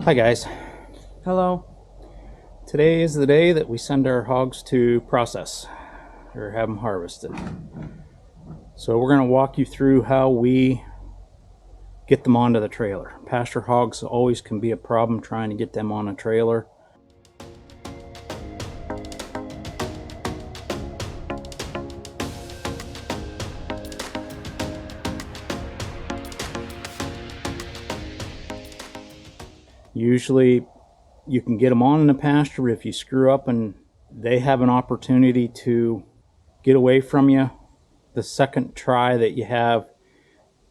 Hi guys. Hello. Today is the day that we send our hogs to process or have them harvested. So we're going to walk you through how we get them onto the trailer. Pasture hogs always can be a problem trying to get them on a trailer. Usually you can get them on in the pasture, but if you screw up and they have an opportunity to get away from you, the second try that you have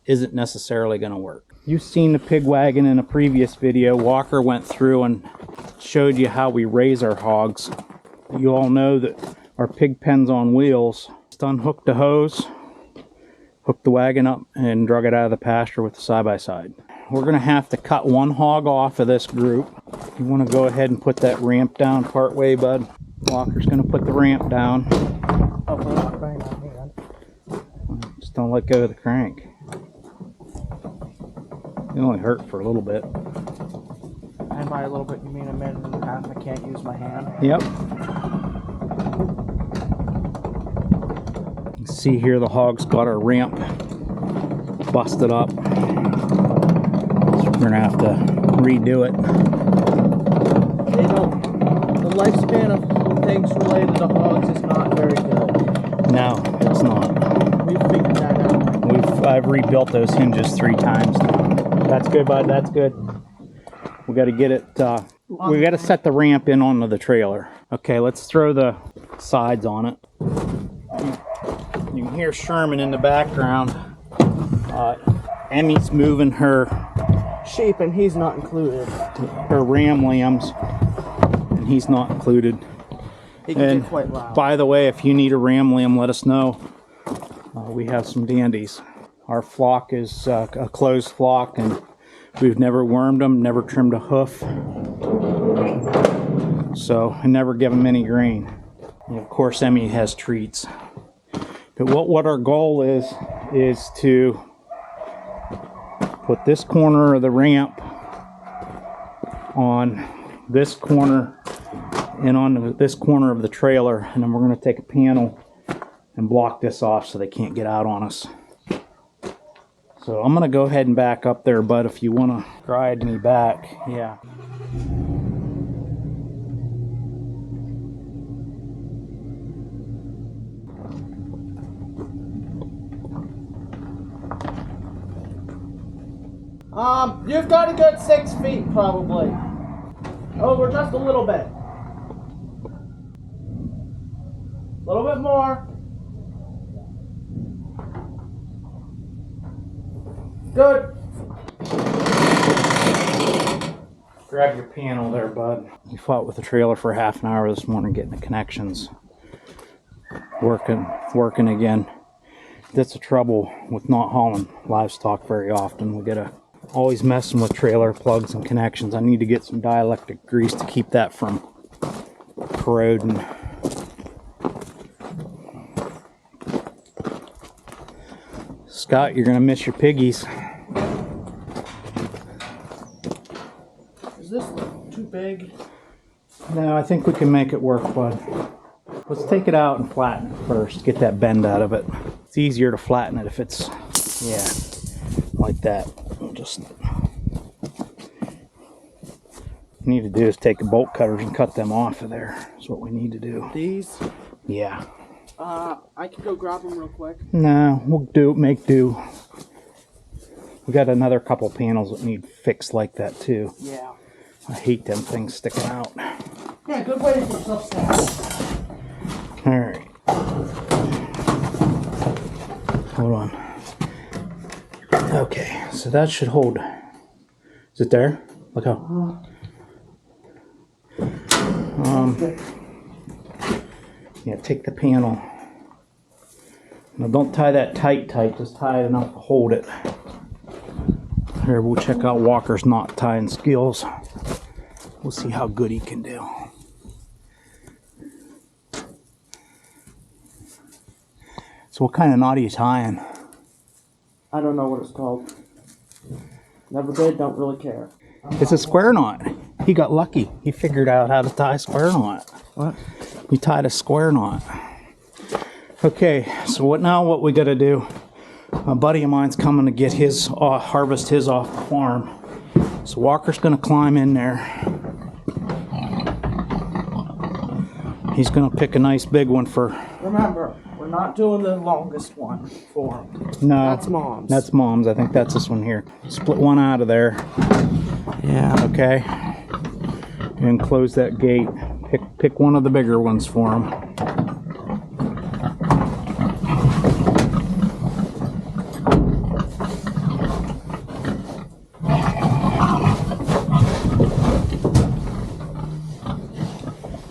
isn't necessarily going to work. You've seen the pig wagon in a previous video. Walker went through and showed you how we raise our hogs. You all know that our pig pen's on wheels. Just unhooked the hose, hooked the wagon up, and drug it out of the pasture with the side-by-side. We're going to have to cut one hog off of this group. You want to go ahead and put that ramp down part way, bud. Walker's going to put the ramp down. Just don't let go of the crank. It only hurt for a little bit. And by a little bit, you mean a minute and a half? I can't use my hand? Yep. You can see here the hog's got our ramp busted up. So we're going to have to redo it. They don't. The lifespan of things related to hogs is not very good. No, it's not. We've figured that out. I've rebuilt those hinges 3 times now. That's good, bud. That's good. We got to get it. We got to set the ramp in onto the trailer. Okay, let's throw the sides on it. You can hear Sherman in the background. Emmy's moving her Sheep, and he's not included. Her ram lambs, and he's not included. He can get quite loud. By the way, if you need a ram lamb, let us know. We have some dandies. Our flock is a closed flock, and we've never wormed them, never trimmed a hoof. So I never give them any grain. And of course, Emmy has treats. But what our goal is to put this corner of the ramp on this corner and on this corner of the trailer, and then we're going to take a panel and block this off so they can't get out on us. So I'm going to go ahead and back up there, bud, if you want to ride me back. Yeah. You've got a good 6 feet, probably. Over just a little bit. A little bit more. Good. Grab your panel there, bud. We fought with the trailer for half an hour this morning getting the connections working again. That's the trouble with not hauling livestock very often. We gotta always messing with trailer plugs and connections. I need to get some dielectric grease to keep that from corroding. Scott, you're gonna miss your piggies. Is this too big? No, I think we can make it work, bud. Let's take it out and flatten it first. Get that bend out of it. It's easier to flatten it if it's, yeah, like that. Just need to do is take the bolt cutters and cut them off of there. That's what we need to do. These? Yeah. I can go grab them real quick. No, we'll make do. We got another couple panels that need fixed like that too. Yeah. I hate them things sticking out. Yeah, good way to get yourself set. All right. Hold on. Okay, so that should hold. Is it there? Look how. Yeah, take the panel. Now don't tie that tight, just tie it enough to hold it. Here, we'll check out Walker's knot tying skills. We'll see how good he can do. So what kind of knot are you tying? I don't know what it's called. Never did, don't really care. It's a square knot. He got lucky. He figured out how to tie a square knot. What? He tied a square knot. Okay, so what we gotta do, a buddy of mine's coming to get his, harvest his off the farm. So Walker's gonna climb in there. He's gonna pick a nice big one for... Remember, we're not doing the longest one for him. No. That's Mom's. That's Mom's. I think that's this one here. Split one out of there. Yeah. Okay. And close that gate. Pick one of the bigger ones for him.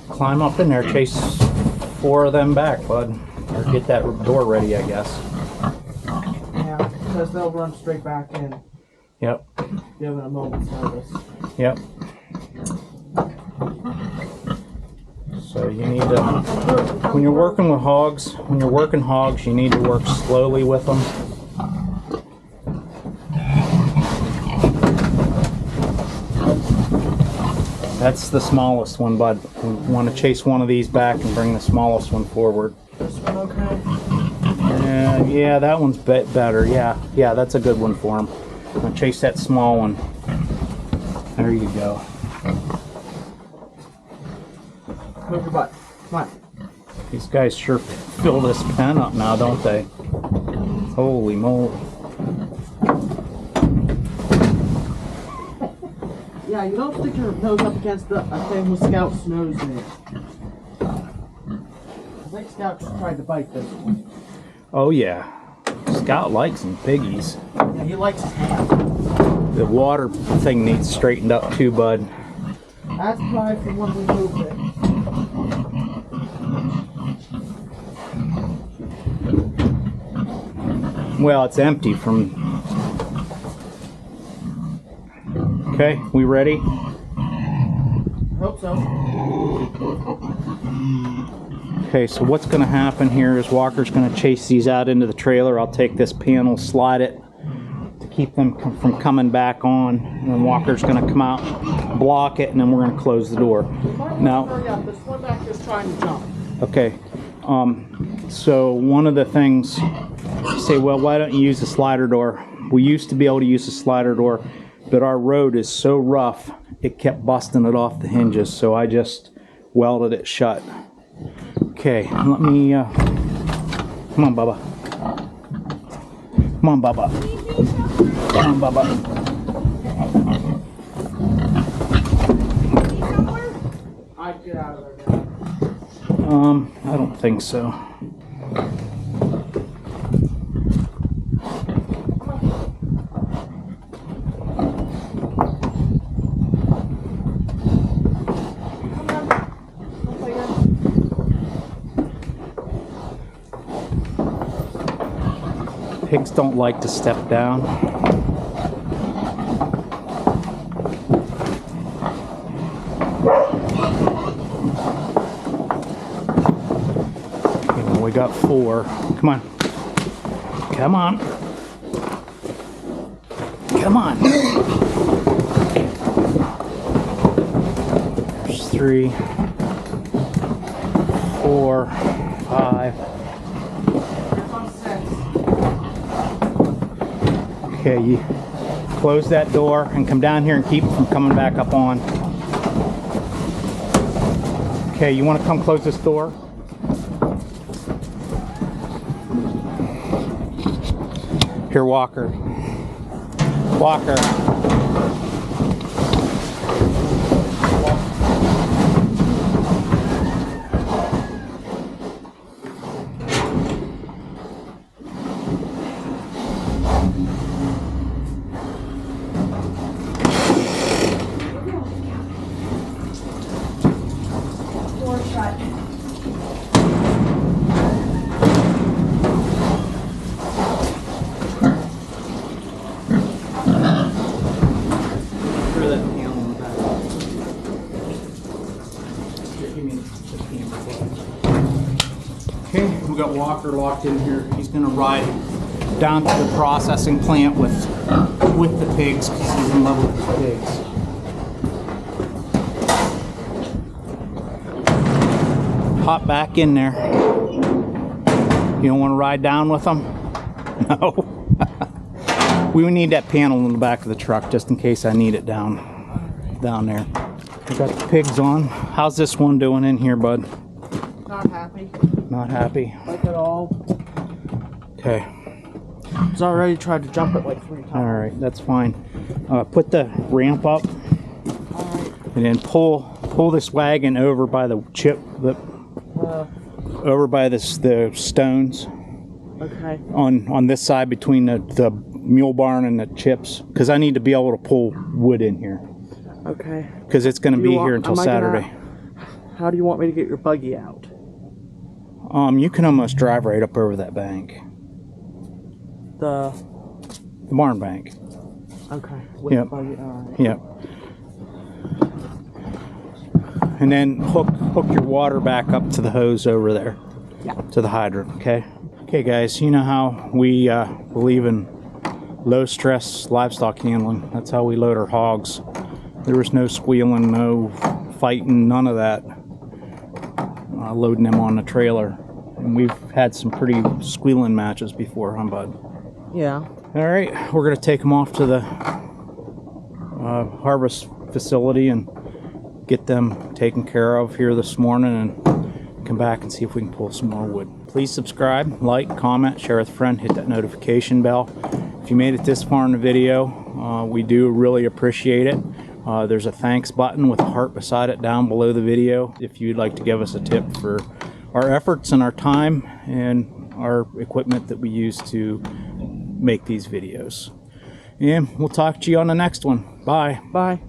Climb up in there, chase 4 of them back, bud. Or get that door ready, I guess. Yeah, because they'll run straight back in. Yep. Given a moment's notice. Yep. So you need to, when you're working with hogs, you need to work slowly with them. That's the smallest one, bud. We want to chase one of these back and bring the smallest one forward. This one okay? Yeah, that one's better. Yeah, that's a good one for him. I'm gonna chase that small one. There you go. Move your butt. Come on. These guys sure fill this pen up now, don't they? Holy moly. Yeah, you don't stick your nose up against a thing with Scout's nose in it. I think Scout just tried to bite this one. Oh yeah. Scout likes some piggies. Yeah, he likes his hand. The water thing needs straightened up too, bud. That's probably from when we moved it. Well, it's empty from... Okay, we ready? Hope so. Okay, so what's going to happen here is Walker's going to chase these out into the trailer. I'll take this panel, slide it to keep them from coming back on. And then Walker's going to come out, block it, and then we're going to close the door. Now, Hurry up, this one back is trying to jump. okay, so one of the things, you say, well, why don't you use the slider door? We used to be able to use the slider door, but our road is so rough, it kept busting it off the hinges, so I just welded it shut. Okay, let me, come on, Bubba. Come on, Bubba. Come on, Bubba. I'd get out of there now. I don't think so. Pigs don't like to step down. Okay, we got 4. Come on. Come on. Come on. There's 3, 4, 5. Okay, you close that door and come down here and keep it from coming back up on. Okay, you want to come close this door? Here, Walker. Walker. Okay, we got Walker locked in here. He's going to ride down to the processing plant with the pigs because he's in love with the pigs. hop back in there. You don't want to ride down with them? No. We would need that panel in the back of the truck just in case I need it down there. I got the pigs on. How's this one doing in here, bud? Not happy. Not happy? Like at all. Okay. He's already tried to jump it like 3 times. All right, that's fine. Put the ramp up. All right. And then pull this wagon over by the over by the stones. Okay. On this side between the mule barn and the chips, because I need to be able to pull wood in here. Okay. Because it's going to be here until Saturday. How do you want me to get your buggy out? You can almost drive right up over that bank. The barn bank. Okay. With Yep. the buggy. All right. Yep. And then hook your water back up to the hose over there. Yeah. To the hydrant, okay? Okay, guys, you know how we believe in low stress livestock handling. That's how we load our hogs. There was no squealing, no fighting, none of that. Loading them on the trailer. And we've had some pretty squealing matches before, huh, bud? Yeah. All right, we're going to take them off to the harvest facility and get them taken care of here this morning and come back and see if we can pull some more wood. Please subscribe, like, comment, share with a friend, hit that notification bell. If you made it this far in the video, we do really appreciate it. There's a thanks button with a heart beside it down below the video if you'd like to give us a tip for our efforts and our time and our equipment that we use to make these videos. And we'll talk to you on the next one. Bye. Bye.